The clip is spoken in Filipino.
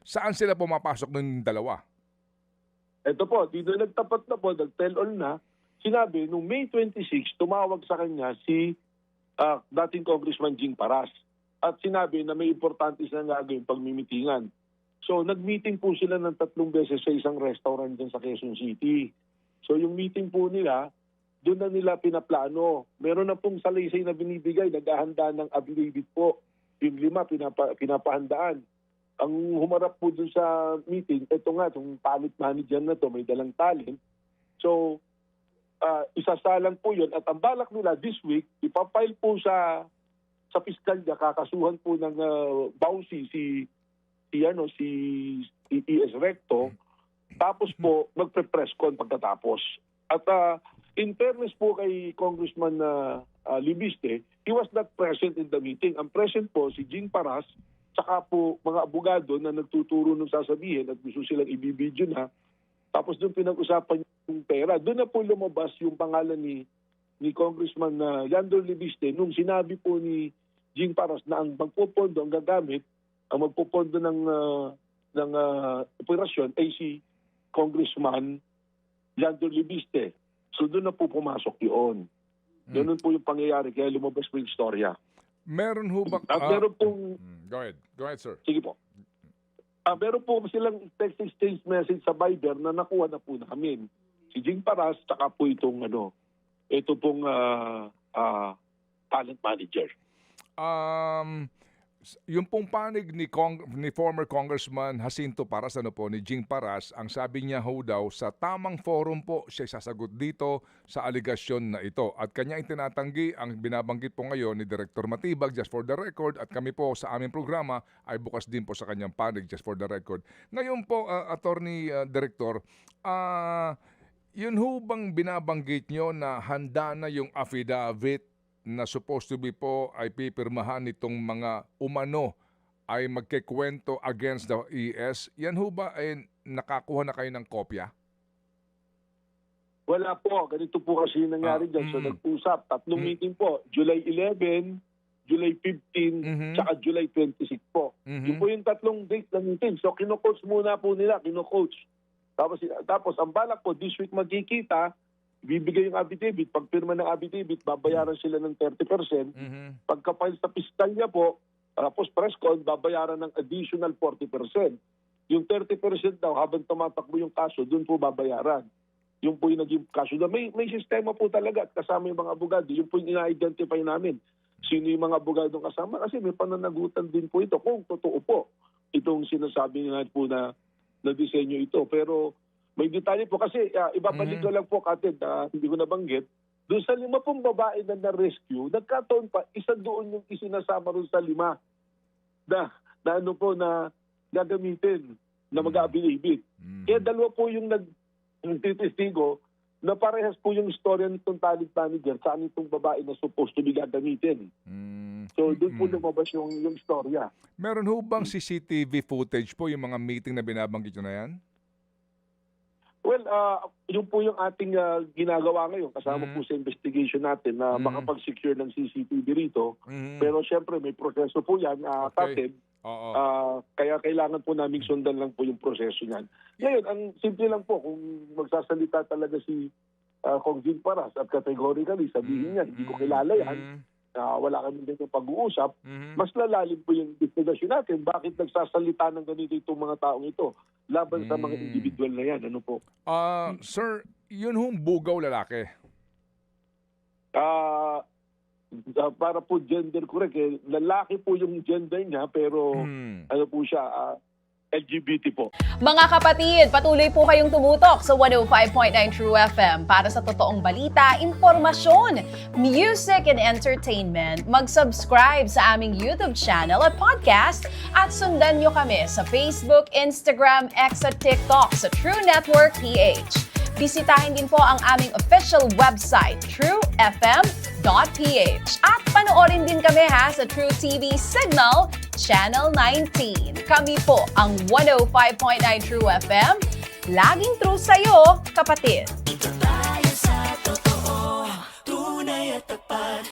Saan sila pumapasok ng dalawa? Ito po, dito nagtapat na po, nag-tell all na, sinabi, nung May 26, tumawag sa kanya si dating Congressman Jing Paras. At sinabi na may importante silang gagawin pagmimitingan. So, nag-meeting po sila ng 3 beses sa isang restaurant dyan sa Quezon City. So, yung meeting po nila, doon na nila pinaplano. Meron na pong salaysay na binibigay, naghahanda ng affidavit po. Yung 5, pinapahandaan. Ang humarap po doon sa meeting, ito nga, itong talent manager na to, may dalang talent. So, isasalang po yun. At ang balak nila this week, ipapile po sa piskalya, kakasuhan po ng Bausi si E.S. Recto, tapos po magpe-press con pagkatapos. At in fairness po kay Congressman Libiste, he was not present in the meeting. Ang present po si Jing Paras, saka po mga abogado na nagtuturo ng sasabihin at gusto silang ibibidyo na. Tapos doon pinag-usapan yung pera. Doon na po lumabas yung pangalan ni Congressman Yandor Libiste nung sinabi po ni Jing Paras na ang magpupondo, ang gagamit, ang magpupondo ng operasyon ay si Congressman Yandor Libiste. So doon na po pumasok yun. Ganun po yung pangyayari, kaya lumabas po yung istorya. Meron ho ba... Meron pong... Go ahead, sir. Sige po. Meron po silang text exchange message sa Viber na nakuha na po namin. Si Jing Paras, tsaka po itong ito pong talent manager. Yung pong panig ni former Congressman Jacinto Paras, ni Jing Paras, ang sabi niya ho daw, sa tamang forum po siya sasagot dito sa aligasyon na ito. At kanya tinatanggi, ang binabanggit po ngayon ni Director Matibag, just for the record, at kami po sa aming programa ay bukas din po sa kanyang panig, just for the record. Ngayon po, Attorney Director, yun ho bang binabanggit nyo na handa na yung affidavit na supposed to be po ay pipirmahan nitong mga umano ay magkikwento against the ES? Yan ho ba ay nakakuha na kayo ng kopya? Wala po. Ganito po kasi nangyari dyan. So nag-usap. 3 meeting po. July 11, July 15, tsaka July 26 po. Yun po yung 3 dates ng meeting. So kino-coach muna po nila. Kino-coach. Tapos ang balak po, this week magkikita, bibigay yung affidavit. Pag pirma ng affidavit, babayaran sila ng 30%. Pagka-file sa piskalya po, tapos press con, babayaran ng additional 40%. Yung 30% daw, habang tumatakbo yung kaso, dun po babayaran. Yung po yung naging kaso. May sistema po talaga at kasama yung mga abogado. Yung po yung ina-identify namin. Sino yung mga abogado kasama? Kasi may pananagutan din po ito. Kung totoo po, itong sinasabi nga po na disenyo ito. Pero may detalye po kasi ibabalik ko lang po, Katid, hindi ko nabanggit. Doon sa 5 pong babae na na-rescue, nagkataon pa, isa doon yung isinasama rin sa 5 na gagamitin na mag-affidavit. Kaya 2 po yung nagtitistigo na parehas po yung istorya nitong talent manager saan itong babae na supposed to be gagamitin. So doon po lumabas yung istorya. Meron ho bang CCTV footage po yung mga meeting na binabanggit nyo na yan? Well, yun po yung ating ginagawa ngayon. Kasama po sa investigation natin na makapag-secure ng CCTV rito. Pero syempre may proseso po yan, Katid. Kaya kailangan po namin sundan lang po yung proseso niyan. Ngayon, ang simple lang po, kung magsasalita talaga si Kong Jing Paras at categorically sabihin niya, hindi ko kilala yan, wala kami din yung pag-uusap, mas lalalim po yung investigasyon natin. Bakit nagsasalita ng ganito itong mga taong ito laban sa mga individual na yan? Ano po? Sir, yun hong bugaw lalaki? Para po gender correct, lalaki po yung gender niya, pero ano po siya, LGBT po. Mga kapatid, patuloy po kayong tumutok sa 105.9 True FM para sa totoong balita, impormasyon, music and entertainment. Mag-subscribe sa aming YouTube channel at podcast at sundan nyo kami sa Facebook, Instagram, X at TikTok sa True Network PH. Bisitahin din po ang aming official website, truefm.ph. At panoorin din kami sa True TV Signal, Channel 19. Kami po ang 105.9 True FM. Laging true sa'yo, kapatid.